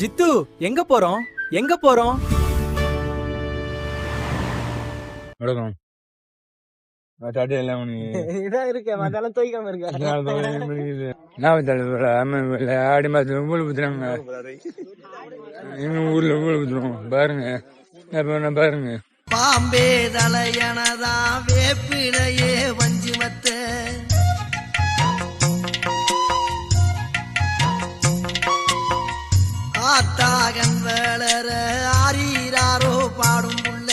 ஜித்து எங்க போறோம் எங்க போறோம்? வணக்கம். ஆடி மாசத்துல ஊழல் ஊத்துறாங்க எங்க ஊர்ல ஊழல் ஊத்துறோம் பாருங்க பாருங்க. பாம்பே தலையனதா வேப்பிலையே வஞ்சி மத்த ஆத்தாகன் வேளர ஆரீராரோ பாடும் புள்ள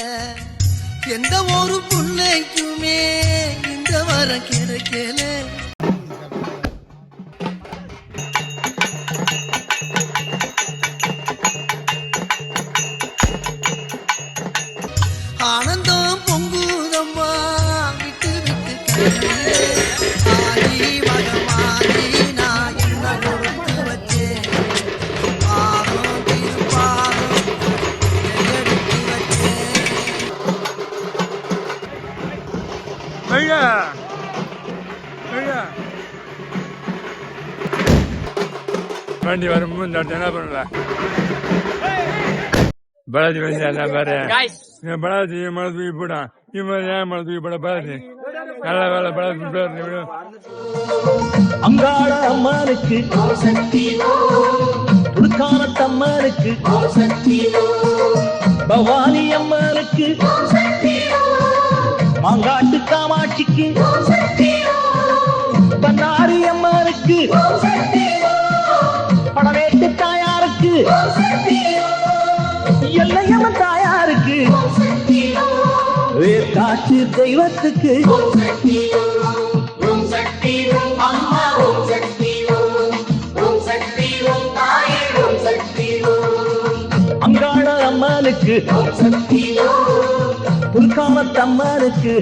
எந்த ஒரு புள்ளைக்குமே இந்த வரம் கிடைக்கல. ஆனந்தம் பொங்குதம்மா விட்டு விட்டு ஆடி மகமாடி நான் என்ன கொடுத்து வச்சேன் பாதம் திருப்பாதம் எடுத்து வச்சேன். வண்டி வரும்போது என்ன பண்ணல பலாதி வண்டி பாரு பலாதி மழை தூக்கி போட்டான் ஏன் மழை தூக்கி போட பாரு நல்ல வேலை பலாதி. அங்காள அம்மானுக்கு துடுக்கானத்தம்மனுக்கு பவானி அம்மனுக்கு மாங்காட்டு காமாட்சிக்கு பன்னாரி அம்மனுக்கு படவேட்டு தாயாருக்கு எல்லையம்மன் தாயாருக்கு வேர்காட்டு தெய்வத்துக்கு அங்காள அம்மனுக்கு துர்காமத்தம்மனுக்கு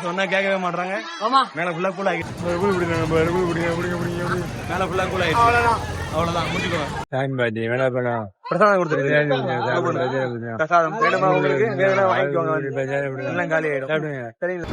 சொன்னா கேட்கவே மாட்டாங்க. மேல ஃபுல்லா கூல் ஆகி மேல ஃபுல்லா கூல் ஆகி அவ்வளவுதான் முடிச்சுக்கோங்க. டைம் பாட்டி வேணா பண்ணலாம் பிரசாதம் கொடுத்துருக்கேன். பிரசாதம் வேணுமா உங்களுக்கு? வேணும்னா வாங்கிக்கோங்க. எல்லாம் காலி ஆயிடும். சரிங்களா?